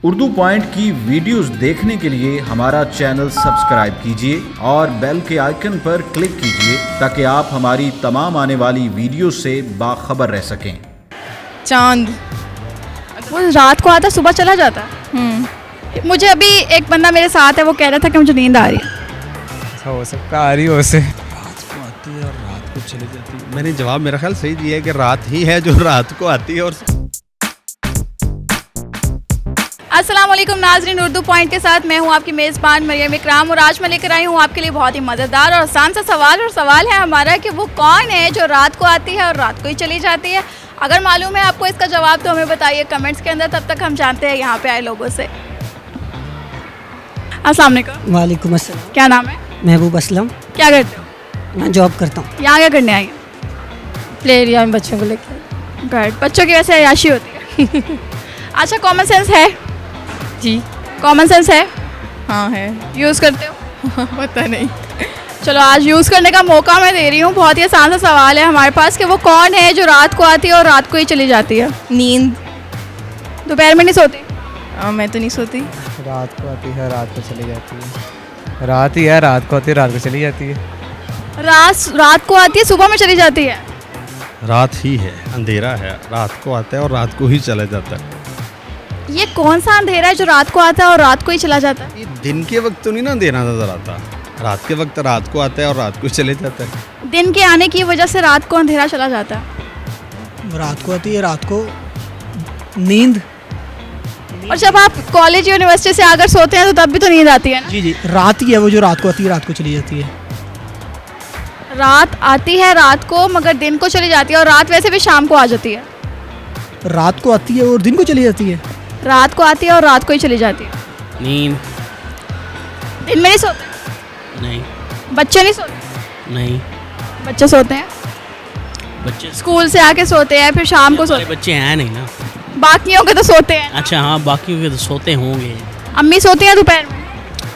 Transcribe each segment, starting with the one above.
Urdu point की videos देखने के लिए हमारा चैनल सब्सक्राइब कीजिए और बेल के आइकन पर क्लिक कीजिए ताकि आप हमारी तमाम आने वाली वीडियो से बाखबर रह सकें। चांद वो रात को आता सुबह चला जाता है। मुझे अभी एक बंदा मेरे साथ है, वो कह रहा था कि मुझे नींद आ रही है। ऐसा हो सकता आ रही हो उसे। रात को आती है और रात को चली जाती है। मैंने जवाब मेरा ख्याल सही दिया है कि रात ही है जो रात को आती है। और अस्सलाम वालेकुम नाज़रीन, उर्दू पॉइंट के साथ मैं हूं आपकी मेज़बान मरियम इकराम और आज मैं लेकर आई हूं आपके लिए बहुत ही मज़ेदार और आसान सा सवाल। और सवाल है हमारा कि वो कौन है जो रात को आती है और रात को ही चली जाती है। अगर मालूम है आपको इसका जवाब तो हमें बताइए कमेंट्स के अंदर। तब तक हम जानते हैं यहाँ पे आए लोगों से। अस्सलाम वालेकुम। वालेकुम अस्सलाम। क्या नाम है? महबूब असलम। क्या करते हो? मैं जॉब करता हूँ। यहाँ क्या करने आई? प्ले एरिया में बच्चों को लेकर। गुड। बच्चों की वैसे अय्याशी होती है। अच्छा, कॉमन सेंस है? जी कॉमन सेंस है? हाँ है। यूज़ करते हो? पता नहीं। चलो आज यूज़ करने का मौका मैं दे रही हूँ। बहुत ही आसान सा सवाल है हमारे पास कि वो कौन है जो रात को आती है और रात को ही चली जाती है। नींद। दोपहर में नहीं सोती? मैं तो नहीं सोती। रात को आती है रात को चली जाती है। रात ही है, रात को आती है रात को चली जाती है। रात को आती है सुबह में चली जाती है। रात ही है, अंधेरा है, रात को आता है और रात को ही चला जाता है। ये कौन सा अंधेरा है जो रात को आता है और रात को ही चला जाता है? ये दिन के वक्त तो नहीं ना अंधेरा नजर आता। रात के वक्त रात को आता है और रात को ही चले जाता है। दिन के आने की वजह से रात को अंधेरा चला जाता है। रात को आती है रात को नींद। और जब आप कॉलेज यूनिवर्सिटी से आकर सोते हैं तो तब भी तो नींद आती है ना? जी जी, रात ही है वो जो रात को आती है रात को चली जाती है। रात आती है रात को मगर दिन को चली जाती है, और रात वैसे भी शाम को आ जाती है। रात को आती है और दिन को चली जाती है। रात को आती है और रात को ही चली जाती है। नींद। दिन में नहीं सोते? नहीं। बच्चे नहीं सोते? नहीं। बच्चे सोते हैं, बच्चे स्कूल से आके सोते हैं, फिर शाम को हमारे सोते बच्चे हैं नहीं ना। हैं। बाकियों के तो सोते हैं। अच्छा हाँ, बाकी के तो सोते होंगे। अम्मी सोती हैं दोपहर में?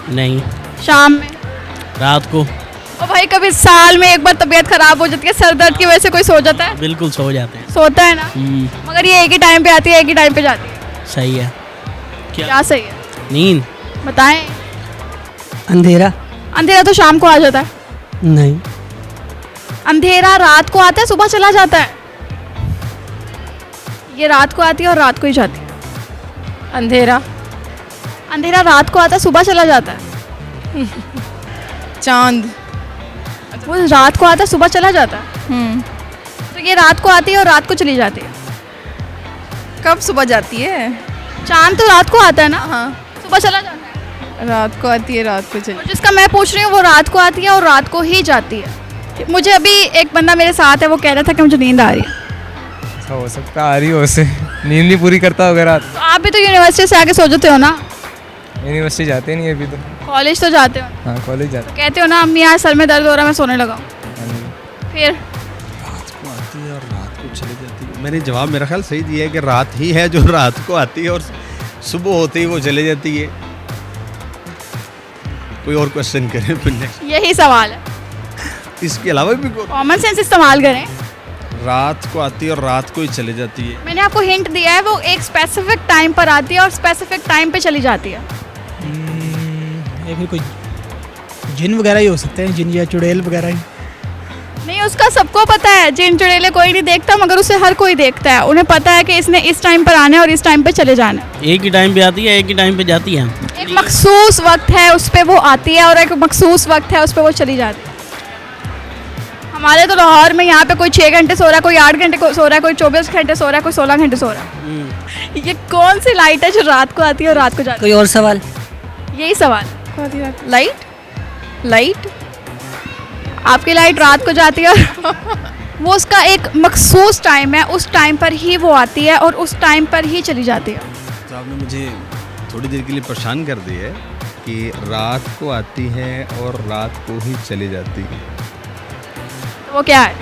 नहीं। शाम में? रात को। और भाई कभी साल में एक बार तबीयत खराब हो जाती है, सर दर्द की वजह से कोई सो जाता है? बिल्कुल सो जाते हैं। सोता है ना। मगर ये एक ही टाइम पे आती है, एक ही टाइम पे जाती है। सही है। क्या सही है? नींद। बताएं। अंधेरा। अंधेरा तो शाम को आ जाता है। नहीं। अंधेरा रात को आता है, सुबह चला जाता है। ये रात को आती है और रात को ही जाती है। अंधेरा। अंधेरा रात को आता है, सुबह चला जाता है। चांद। वो रात को आता है, सुबह चला जाता है। तो ये रात को आती है और रात को चली जाती है। कब सुबह जाती है? चांद तो रात को आता है ना। हाँ। सुबह चला जाता है। रात को आती है रात को चली। और जिसका मैं पूछ रही हूँ वो रात को आती है और रात को ही जाती है। मुझे अभी एक बंदा मेरे साथ है, वो कह रहा था कि मुझे नींद आ रही है। ऐसा हो सकता आ रही हो उसे। नींद नहीं पूरी करता होगा रात। तो आप भी तो यूनिवर्सिटी से आके सो जाते हो ना? यूनिवर्सिटी जाते नहीं अभी तो। कॉलेज तो जाते हो? हाँ कॉलेज तो जाते कहते हो ना अम्मी आज सर में दर्द हो रहा है, मैं सोने लगा हूँ। हैं। फिर रात को आती है और रात को चली जाती है। मैंने जवाब मेरा ख्याल सही दिया है कि रात ही है जो रात को आती है और सुबह होते ही वो चले जाती है। कोई और क्वेश्चन करें फिर next। यही सवाल है। इसके अलावा भी कोई। कॉमन सेंस इस्तेमाल करें। रात को आती है और रात को ही चली जाती है। मैंने आपको हिंट दिया है, वो एक स्पेसिफिक टाइम पर आती है और स्पेसिफिक टाइम पे चली जाती है। या फिर कोई जिन वगैरह ही हो सकते हैं, जिन या चुड़ैल वगैरह ही। नहीं, उसका सबको पता है। जिन चुड़ैले कोई नहीं देखता मगर उसे हर कोई देखता है। उन्हें पता है कि इसने इस टाइम पर आना है और इस टाइम पे चले जाना है। एक ही टाइम पे आती है, एक ही टाइम पे जाती है। एक मखसूस वक्त है उस पर वो आती है और एक मखसूस वक्त है उस पर वो चली जाती है। हमारे तो लाहौर में यहाँ पे कोई 6 घंटे सो रहा है, कोई 8 घंटे सो रहा है, कोई 24 घंटे सो रहा है, कोई 16 घंटे सो रहा है। ये कौन सी लाइट है जो रात को आती है और रात को जाती कोई और सवाल? है? यही सवाल। लाइट। लाइट। आपकी लाइट रात को जाती है और वो उसका एक मखसूस टाइम है, उस टाइम पर ही वो आती है और उस टाइम पर ही चली जाती है। तो आपने मुझे थोड़ी देर के लिए परेशान कर दी है कि रात को आती है और रात को ही चली जाती है। तो वो क्या है?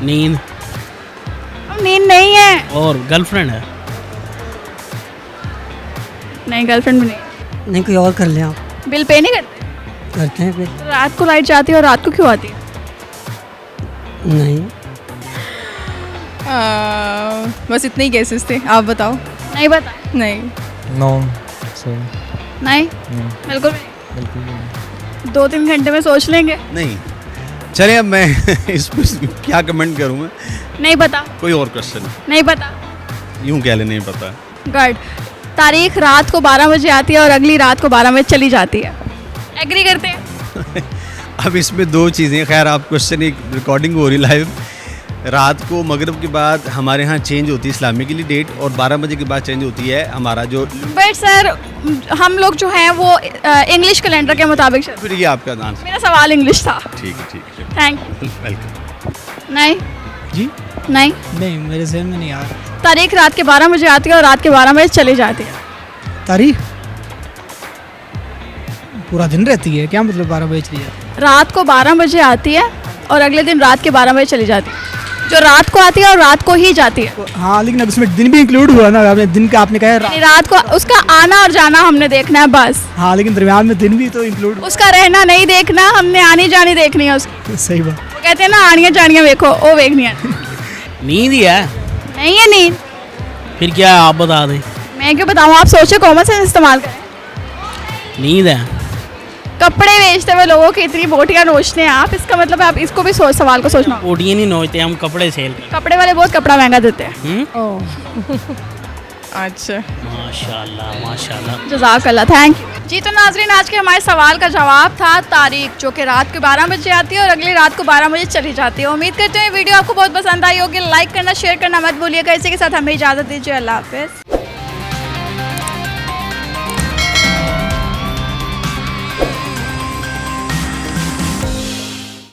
नींद। अब नींद नहीं है। और गर्लफ्रेंड है। नहीं, गर्लफ्रेंड भी नहीं। नहीं, कोई और कर ले आप। बिल पे नहीं करते? करते हैं फिर। तो रात को लाइट जाती है और रात को क्यों आती है? नहीं। बस इतने ही केसेस थे। आप बताओ। नहीं बता। नहीं। नो। सोए नहीं नहीं, बिल्कुल भी नहीं। बिल्कुल भी नहीं। 2-3 घंटे में सोच लेंगे। नहीं, चलिए अब मैं इस पर क्या कमेंट करूँ मैं, नहीं पता, कोई और क्वेश्चन, नहीं पता। यूँ कह ले नहीं पता। गुड। तारीख रात को 12 बजे आती है और अगली रात को 12 बजे चली जाती है। एग्री करते हैं? अब इसमें दो चीज़ें, खैर आप क्वेश्चन, एक रिकॉर्डिंग हो रही लाइव, रात को मगरिब के बाद हमारे यहाँ चेंज होती है इस्लामिकली डेट, और 12 बजे के बाद चेंज होती है हमारा जो, बट सर हम लोग जो हैं वो इंग्लिश कैलेंडर के मुताबिक चलते फिर ये आपका आंसर। हैं। मेरा सवाल इंग्लिश था। ठीक है थैंक यू। वेलकम। नहीं जी नहीं, नहीं, मेरे जहन में नहीं आ रहा। तारीख रात के 12 बजे आती है और रात के 12 बजे चली जाती है। तारीख पूरा दिन रहती है क्या, मतलब 12 बजे चली जाती है? रात को 12 बजे आती है और अगले दिन रात के 12 बजे चली जाती है। जो रात को आती है और रात को ही जाती है। हाँ, लेकिन अब उसमें दिन भी इंक्लूड हुआ ना, आपने दिन का आपने कहा है यानी रात को उसका आना और जाना हमने देखना है बस, हाँ, लेकिन दरमियान में दिन भी तो इंक्लूड। उसका रहना नहीं देखना, हमने आनी जानी देखनी है उसकी। सही बात। वो कहते हैं ना आनियाँ जानियाँ देखो, वो देखनी है। नींद ही है। नहीं है नींद। फिर क्या है, आप बता दें। मैं क्यों बताऊँ, आप सोचो कॉमन सेंस इस्तेमाल करें। नींद है। कपड़े बेचते हुए लोगों की इतनी बोटियाँ नोचते हैं आप, इसका मतलब है आप इसको भी सवाल को सोचना। पोटियाँ नहीं नोचते, हम कपड़े सेल करते कपड़े वाले बहुत कपड़ा महंगा देते हैं। हैं। अच्छा, माशाल्लाह माशाल्लाह। जज़ाकल्लाह, थैंक यू। जी तो नाजरीन, आज के हमारे सवाल का जवाब था तारीख, जो कि रात के 12 बजे आती है और अगली रात को 12 बजे चली जाती है। उम्मीद करते हैं वीडियो आपको बहुत पसंद आई होगी। लाइक करना, शेयर करना मत भूलिएगा। इसी के साथ हमें इजाज़त दीजिए। अल्लाह हाफ़िज़।